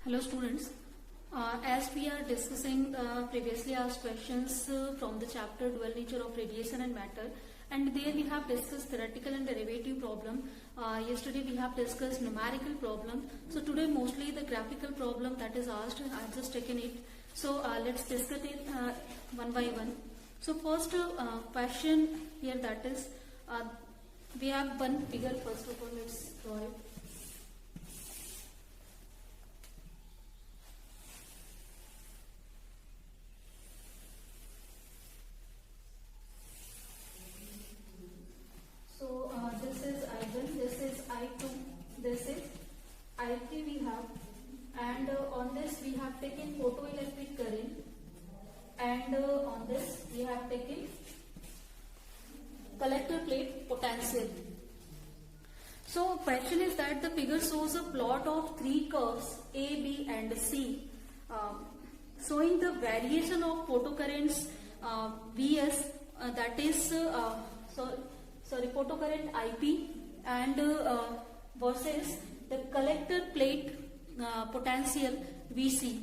Hello students, as we are discussing previously asked questions from the chapter Dual Nature of Radiation and Matter, and there we have discussed theoretical and derivative problem. Yesterday we have discussed numerical problem. So today mostly the graphical problem that is asked. I have just taken it. So let's discuss it one by one. So first question here, that is we have one figure. First of all, let's draw it. So this is I1, this is I2, this is I3 we have, and on this we have taken photoelectric current, and on this we have taken collector plate potential. So question is that the figure shows a plot of three curves A, B and C showing the variation of photocurrents Vs, that is photocurrent IP, and versus the collector plate potential Vc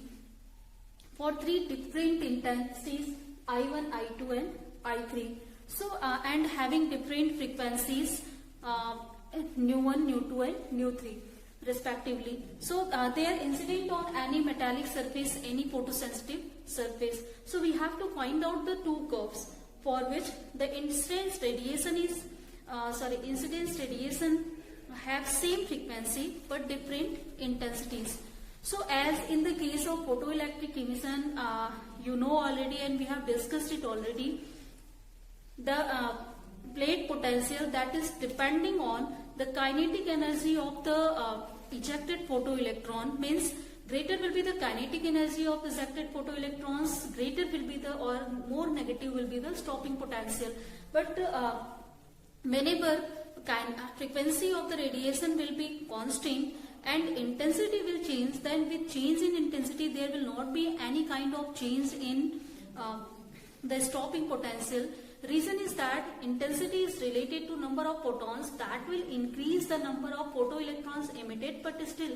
for three different intensities I1, I2 and I3. So and having different frequencies nu1, nu2 and nu3 respectively. So they are incident on any metallic surface, any photosensitive surface. So we have to find out the two curves for which the incidence radiation have same frequency but different intensities. So as in the case of photoelectric emission, you know already and we have discussed it already, the plate potential, that is depending on the kinetic energy of the ejected photoelectron, means greater will be the kinetic energy of ejected photoelectrons, greater will be the, or more negative will be the stopping potential. But whenever frequency of the radiation will be constant and intensity will change, then with change in intensity there will not be any kind of change in the stopping potential. Reason is that intensity is related to number of photons, that will increase the number of photoelectrons emitted, but still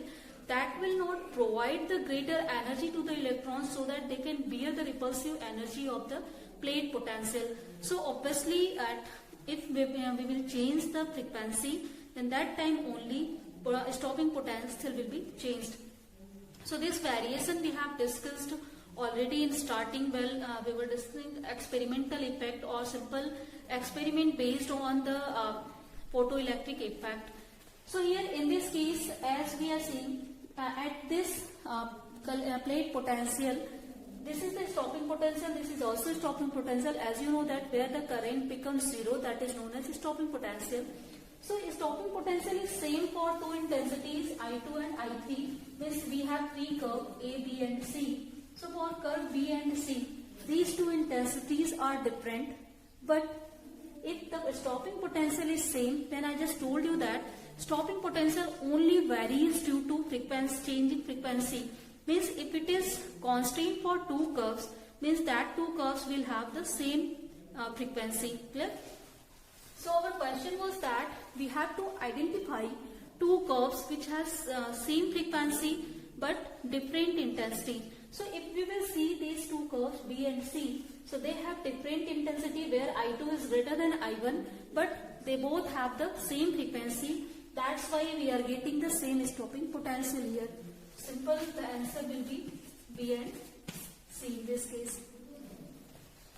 that will not provide the greater energy to the electrons so that they can bear the repulsive energy of the plate potential. So obviously if we will change the frequency, then that time only stopping potential will be changed. So this variation we have discussed already in starting. We were discussing experimental effect or simple experiment based on the photoelectric effect. So here in this case, as we are seeing at this plate potential, this is the stopping potential, this is also stopping potential. As you know that where the current becomes zero, that is known as stopping potential. So stopping potential is same for two intensities I2 and I3, means we have three curves A, B and C. So for curve B and C, these two intensities are different, but if the stopping potential is same, then I just told you that stopping potential only varies due to frequency, change in frequency. Means if it is constant for two curves, means that two curves will have the same frequency. Clear? So our question was that we have to identify two curves which has same frequency but different intensity. So if we will see these two curves B and C, so they have different intensity where I2 is greater than I1, but they both have the same frequency. That's why we are getting the same stopping potential here. Simple, the answer will be B and C in this case.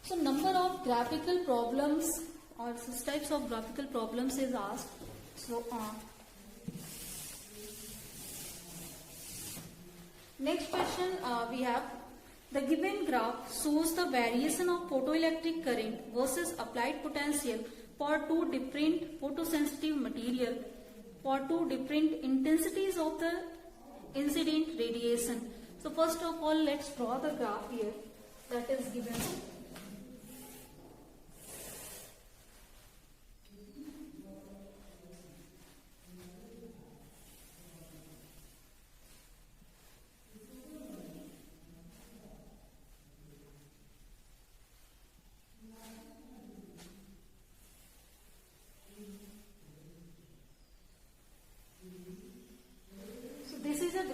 So number of graphical problems or six types of graphical problems is asked. So next question we have, the given graph shows the variation of photoelectric current versus applied potential for two different photosensitive material for two different intensities of the incident radiation. So first of all, let's draw the graph here that is given.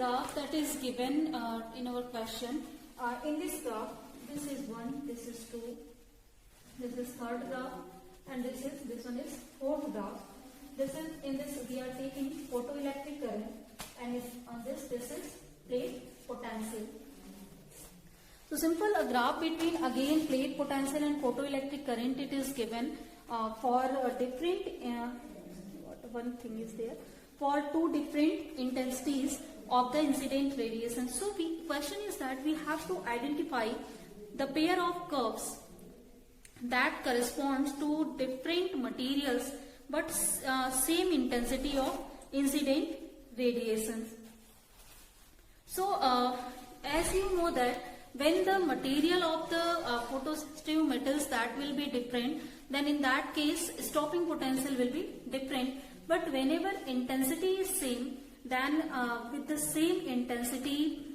graph that is given in our question. In this graph, this is 1, this is 2, this is third graph, and this one is fourth graph. This is in this we are taking photoelectric current, and if on this is plate potential. So simple a graph between again plate potential and photoelectric current it is given for different one thing is there for two different intensities of the incident radiation. So question is that we have to identify the pair of curves that corresponds to different materials but same intensity of incident radiations. So as you know that when the material of the photosensitive metals that will be different, then in that case stopping potential will be different. But whenever intensity is same, then with the same intensity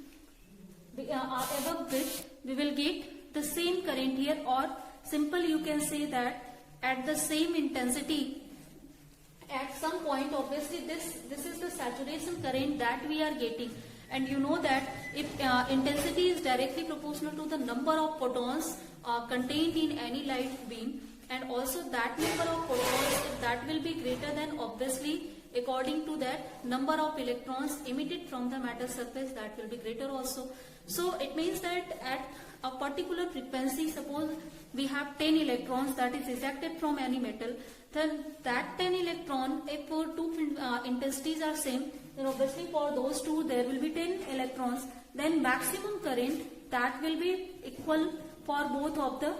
above which we will get the same current here, or simple you can say that at the same intensity at some point obviously this is the saturation current that we are getting. And you know that if intensity is directly proportional to the number of photons contained in any light beam, and also that number of photons, if that will be greater, then obviously according to that number of electrons emitted from the metal surface that will be greater also. So it means that at a particular frequency, suppose we have 10 electrons that is ejected from any metal, then that 10 electron, if two intensities are same, then obviously for those two there will be 10 electrons. Then maximum current that will be equal for both of the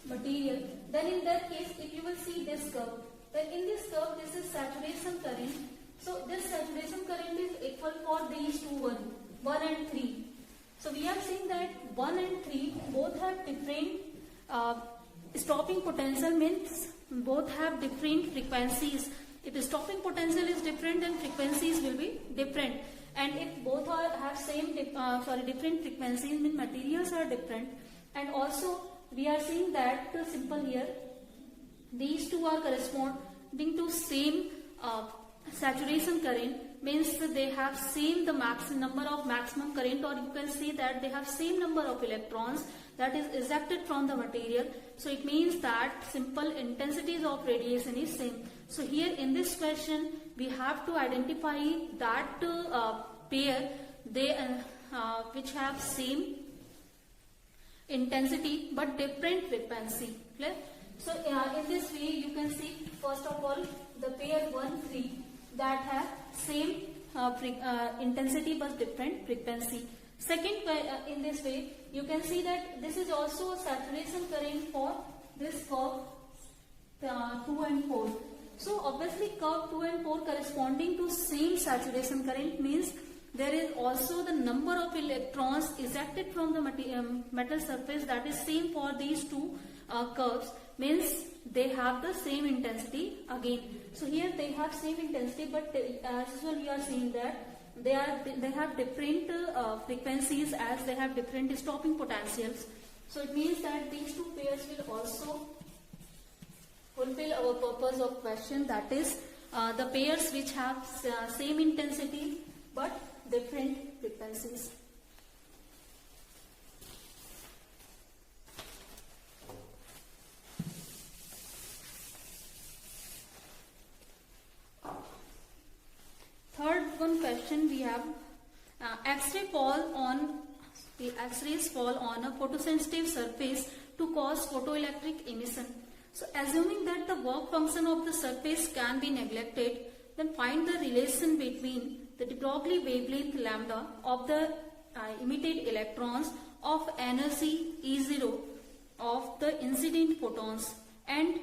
material. Then in that case, if you will see this curve, then in this curve this is saturation current. So this saturation current is equal for these two 1 and 3. So we are saying that 1 and 3 both have different stopping potential, means both have different frequencies. If the stopping potential is different, then frequencies will be different. And if both have same different frequencies, means materials are different. And also we are seeing that simple here, these two are corresponding to same saturation current, means they have same the number of maximum current, or you can say that they have same number of electrons that is ejected from the material. So it means that simple intensities of radiation is same. So here in this question we have to identify that pair which have same intensity but different frequency. Clear? So in this way you can see first of all the pair 1, 3 that have same intensity but different frequency. Second, in this way you can see that this is also saturation current for this curve 2 and 4. So obviously curve 2 and 4 corresponding to same saturation current, means there is also the number of electrons ejected from the metal surface that is same for these two curves, means they have the same intensity again. So here they have same intensity, but as well we are seeing that they have different frequencies as they have different stopping potentials. So it means that these two pairs will also fulfill our purpose of question, that is the pairs which have same intensity but different frequencies. Third one question we have, X-rays fall on a photosensitive surface to cause photoelectric emission. So assuming that the work function of the surface can be neglected, then find the relation between the de Broglie wavelength lambda of the emitted electrons of energy E0 of the incident photons, and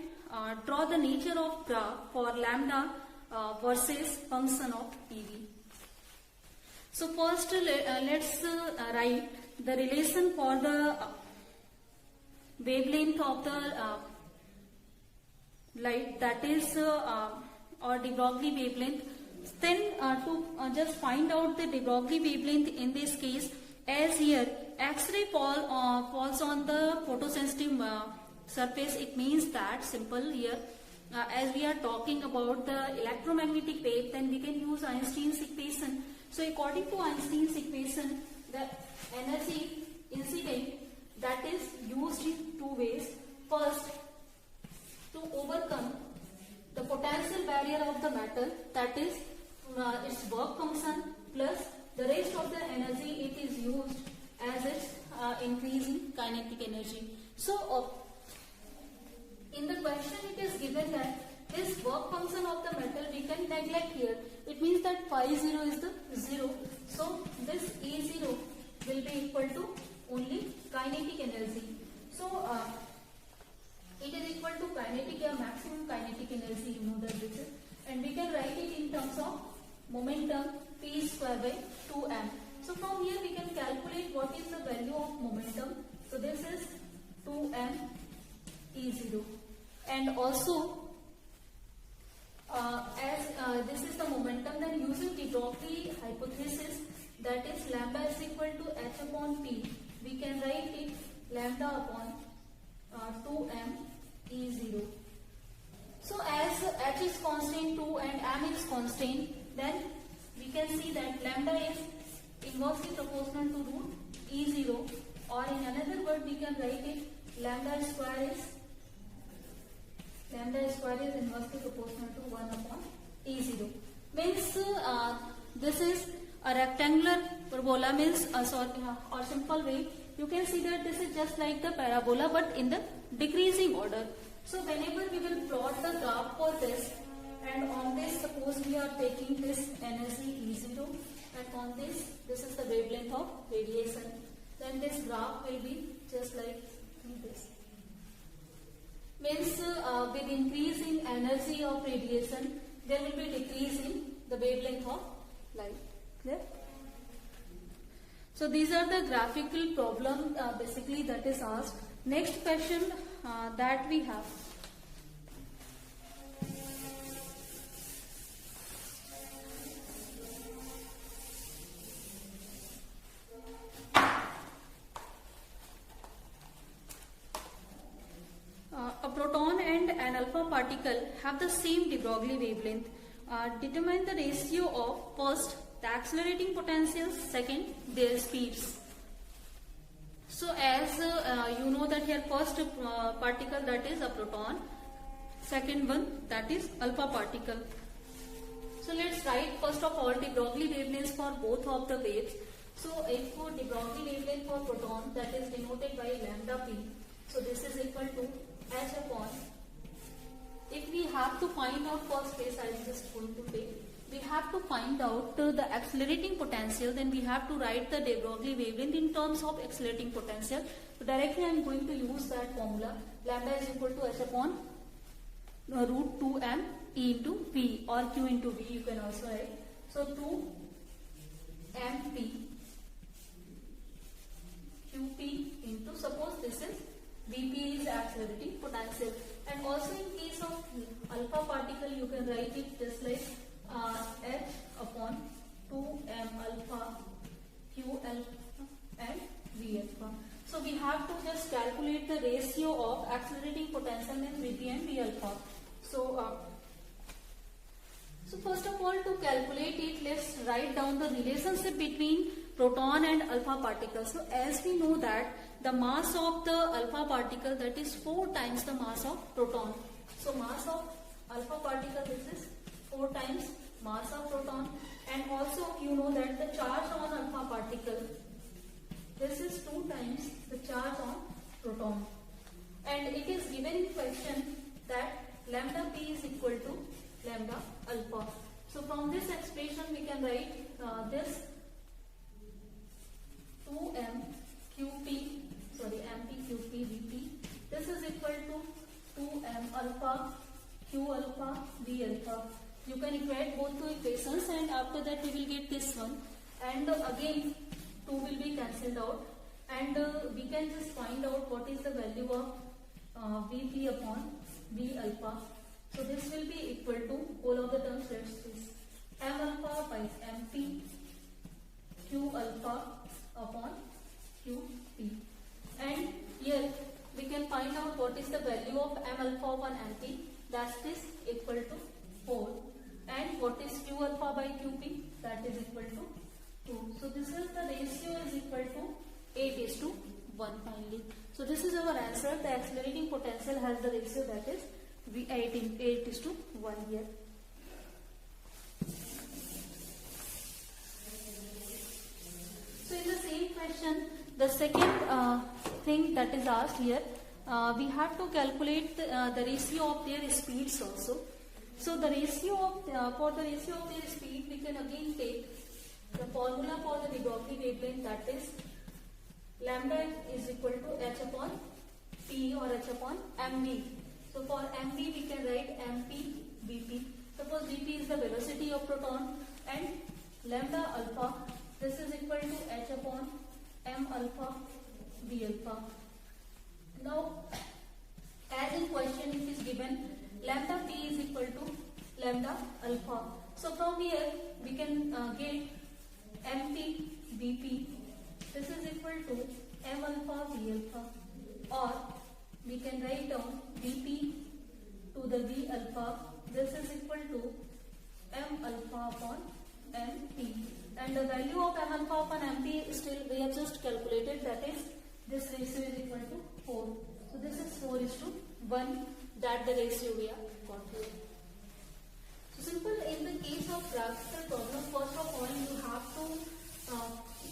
draw the nature of graph for lambda versus function of EV. So first let's write the relation for the wavelength of the light, that is or de Broglie wavelength. Then to just find out the de Broglie wavelength in this case, as here X-ray falls on the photosensitive surface, it means that simple here as we are talking about the electromagnetic wave, then we can use Einstein's equation. So according to Einstein's equation, the energy incident that is used in two ways. First, to overcome the potential barrier of the matter, that is its work function plus the rest of the energy it is used as its increase in kinetic energy. So in the question it is given that this work function of the metal we can neglect here. It means that phi 0 is the 0. So this E0 will be equal to only kinetic energy. So it is equal to kinetic or maximum kinetic energy, you know that this is, and we can write it in terms of momentum P square by 2m. So from here we can calculate what is the value of momentum. So this is 2m E0, and also as this is the momentum, then using de Broglie hypothesis, that is lambda is equal to h upon p, we can write it lambda upon 2m E0. So as h is constant 2 and m is constant, then we can see that lambda is inversely proportional to root E0, or in another word we can write it lambda square is inversely proportional to 1 upon E0. Means this is a rectangular parabola, means or simple way you can see that this is just like the parabola but in the decreasing order. So whenever we will plot the graph for this, and on this suppose we are taking this energy E0, and on this is the wavelength of radiation, then this graph will be just like this. Means with increasing energy of radiation there will be decrease in the wavelength of light. Clear? So these are the graphical problem basically that is asked. Next question that we have. A proton and an alpha particle have the same de Broglie wavelength. Determine the ratio of first the accelerating potentials, second their speeds. So as you know that here first particle that is a proton, second one that is alpha particle. So let's write first of all de Broglie wavelengths for both of the waves. So if for de Broglie wavelength for proton, that is denoted by lambda p. So this is equal to h upon. If we have to find out first case, I am just going to take. We have to find out the accelerating potential, then we have to write the de Broglie wavelength in terms of accelerating potential. So directly I am going to use that formula. Lambda is equal to h upon root 2m E into P, or Q into V you can also write. So 2mP QP into, suppose this is Vp is accelerating potential, and also in case of alpha particle you can write it just like h upon 2m alpha q alpha and v alpha. So we have to just calculate the ratio of accelerating potential means Vp and V alpha. So first of all, to calculate it, let's write down the relationship between proton and alpha particle. So as we know that the mass of the alpha particle, that is 4 times the mass of proton. So mass of alpha particle, this is 4 times mass of proton, and also you know that the charge on alpha particle, this is 2 times the charge on proton, and it is given in question that lambda p is equal to lambda alpha. So from this expression we can write this 2mQP, this is equal to 2m alpha q alpha v alpha. You can equate both two equations, and after that we will get this one, and again 2 will be cancelled out, and we can just find out what is the value of Vp upon V alpha. So this will be equal to all of the terms, let's see, m alpha by mp q alpha upon qp, and here we can find out what is the value of m alpha upon mp, that is equal to 4. And what is Q alpha by QP? That is equal to 2. So this is the ratio is equal to 8:1 finally. So this is our answer. The accelerating potential has the ratio that is 8:1 here. So in the same question, the second thing that is asked here, we have to calculate the ratio of their speeds also. So the ratio of for the ratio of their speed, we can again take the formula for the de Broglie wavelength, that is lambda is equal to h upon p or h upon mv. So for mv we can write mp vp. Suppose vp is the velocity of proton and lambda alpha, this is equal to h upon m alpha v alpha. Now as in question it is given lambda p is equal to lambda alpha. So from here we can get mp vp, this is equal to m alpha v alpha, or we can write down vp to the v alpha, this is equal to m alpha upon mp, and the value of m alpha upon mp still we have just calculated, that is this ratio is equal to 4. So this is 4:1, that the ratio we have got here. So simple. In the case of graphical problem, first of all you have to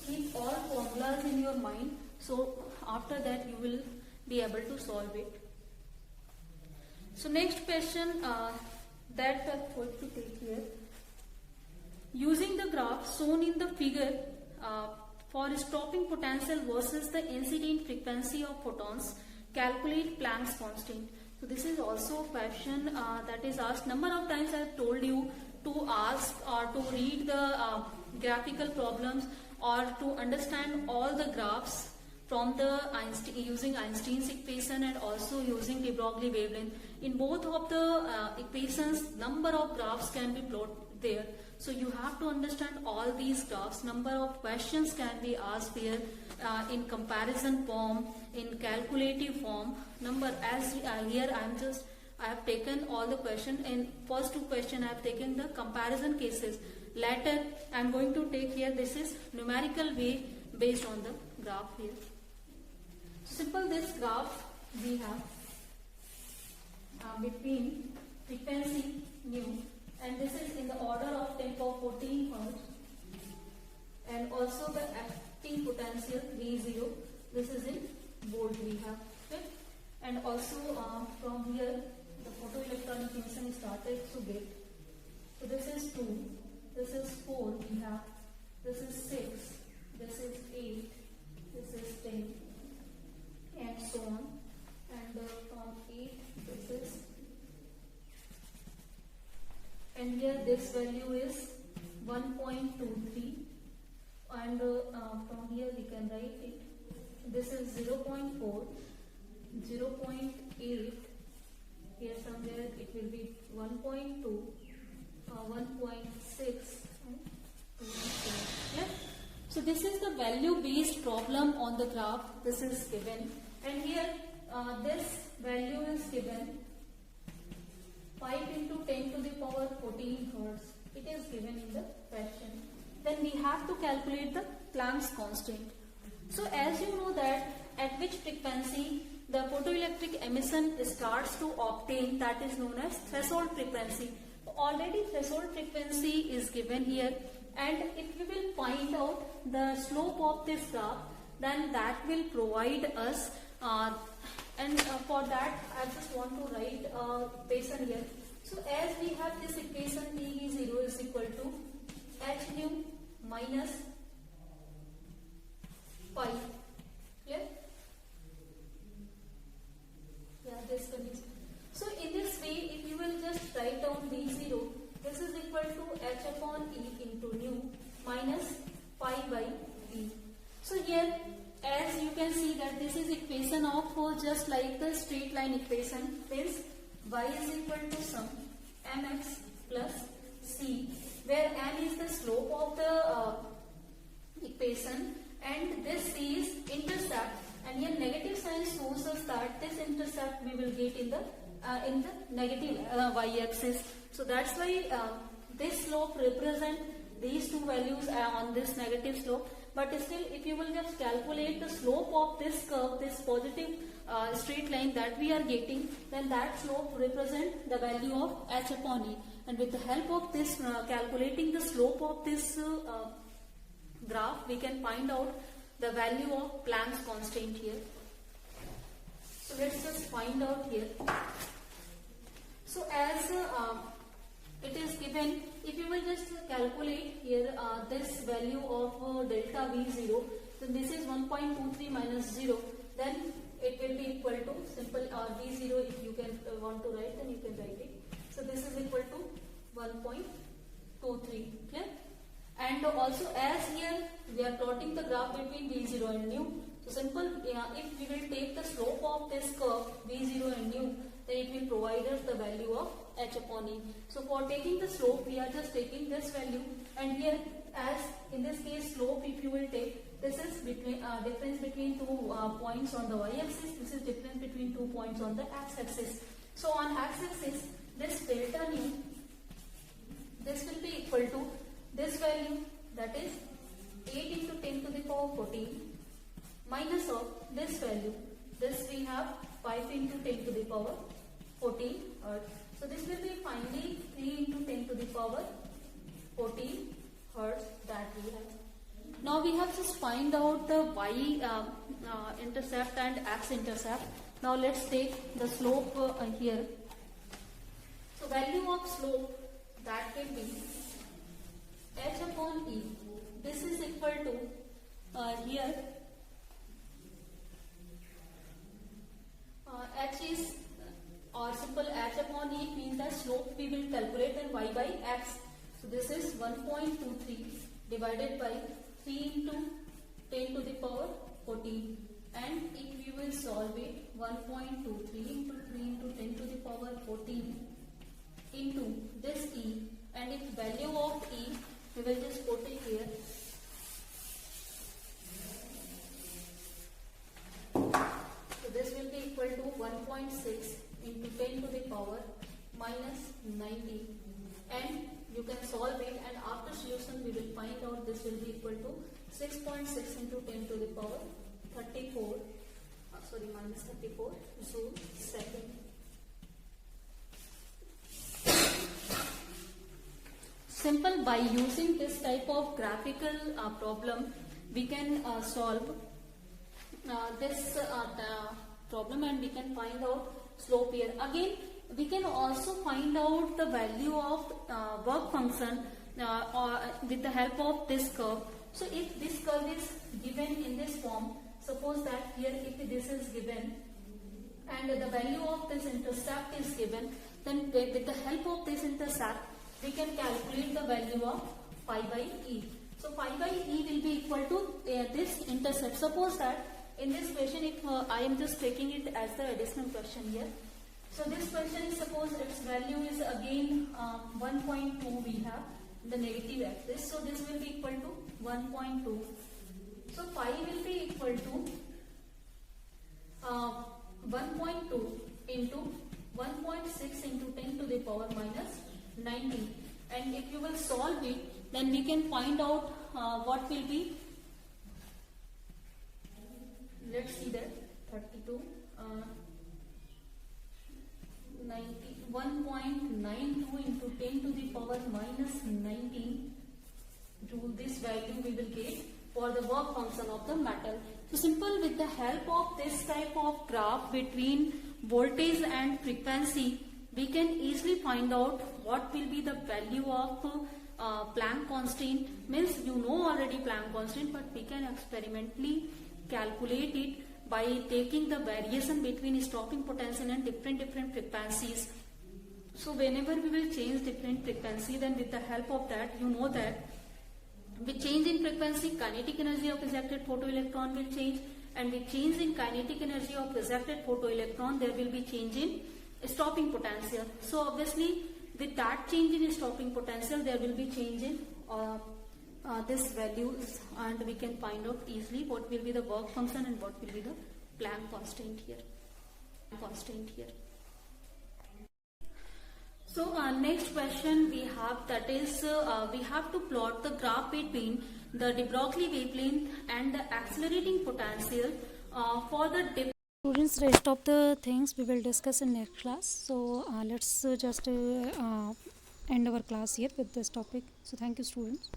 keep all formulas in your mind, so after that you will be able to solve it. So next question that I am going to take here. Using the graph shown in the figure for stopping potential versus the incident frequency of photons, calculate Planck's constant. So this is also a question that is asked. Number of times I have told you to ask or to read the graphical problems or to understand all the graphs from the using Einstein's equation and also using de Broglie wavelength. In both of the equations, number of graphs can be plotted there. So you have to understand all these graphs. Number of questions can be asked here in comparison form, in calculative form. Number as here I have taken all the question. In first two question I have taken the comparison cases. Later I am going to take here, this is numerical way based on the graph here. Simple, this graph we have between frequency nu, and this is in the order of 10 power 14 Hz, and also the acting potential V0, this is in volt we have, okay? And also from here the photoelectronic emission started to get. So this is 2, this is 4 we have, this is 6, this is 8, this is 10, and so on. And from 8 this is, and here this value is 1.23, and from here we can write it, this is 0.4, 0.8, here somewhere it will be 1.2, 1.6, and 2. Yeah? So this is the value based problem on the graph, this is given, and here this value is given 5 into 10 to the power 14 Hz. It is given in the question. Then we have to calculate the Planck's constant. So as you know that at which frequency the photoelectric emission starts to obtain, that is known as threshold frequency. Already threshold frequency is given here, and if we will find out the slope of this graph, then that will provide us and for that I just want to write equation here. So as we have this equation, Pv0 is equal to h nu minus pi. Clear? Yeah, this condition. So in this way, if you will just write down V0, this is equal to h upon E into nu minus pi by E. So here, as you can see that this is equation of just like the straight line equation, is y is equal to sum mx plus c, where m is the slope of the equation and this c is intercept, and here negative sign shows us that this intercept we will get in the in the negative y-axis. So that's why this slope represent these two values on this negative slope. But still, if you will just calculate the slope of this curve, this positive straight line that we are getting, then that slope represent the value of h upon e. And with the help of this calculating the slope of this graph, we can find out the value of Planck's constant here. So let's just find out here. So as it is given, if you will just calculate here this value of delta V0, then this is 1.23 minus 0, then it will be equal to simple V0. If you can want to write, then you can write it. So this is equal to 1.23, clear? And also as here we are plotting the graph between V0 and nu. So simple, if we will take the slope of this curve V0 and nu, then it will provide us the value of h upon e. So for taking the slope, we are just taking this value, and here as in this case slope, if you will take, this is between difference between two points on the y-axis, this is difference between 2 points on the x-axis. So on x-axis, this delta nu, this will be equal to this value, that is 8 into 10 to the power 14 minus of this value, this we have 5 into 10 to the power 14 hertz. So this will be finally 3 into 10 to the power 14 hertz that we have. Now we have just find out the y intercept and x intercept. Now let's take the slope here. So value of slope, that will be h upon e. This is equal to here h is or simple h upon e means that slope we will calculate then y by x. So this is 1.23 divided by 3 into 10 to the power 14, and if we will solve it, 1.23 into 3 into 10 to the power 14 into this e, and if value of e, we will just put it here. So this will be equal to 1.6 into 10 to the power minus 90, and you can solve it, and after solution we will find out this will be equal to 6.6 into 10 to the power 34, minus 34 joule second. Simple, by using this type of graphical problem, we can solve this problem, and we can find out slope here. Again, we can also find out the value of work function with the help of this curve. So if this curve is given in this form, suppose that here if this is given and the value of this intercept is given, then with the help of this intercept, we can calculate the value of phi by e. So phi by e will be equal to this intercept. Suppose that in this question, if I am just taking it as the additional question here. So this question, suppose its value is again 1.2 we have the negative axis. So this will be equal to 1.2. So phi will be equal to 1.2 into 1.6 into 10 to the power minus 90. And if you will solve it, then we can find out what will be. Let's see that 32. 1.92 into 10 to the power minus 19 joule. This value we will get for the work function of the metal. So simple, with the help of this type of graph between voltage and frequency, we can easily find out what will be the value of Planck constant. Means you know already Planck constant, but we can experimentally calculate it by taking the variation between stopping potential and different frequencies. So whenever we will change different frequency, then with the help of that, you know that with change in frequency, kinetic energy of ejected photoelectron will change, and with change in kinetic energy of ejected photoelectron, there will be change in stopping potential. So obviously with that change in stopping potential, there will be change in this values, and we can find out easily what will be the work function and what will be the Planck constant here. So next question we have, that is we have to plot the graph between the de Broglie wavelength and the accelerating potential for the Students, rest of the things we will discuss in next class. So let's just end our class here with this topic. So thank you, students.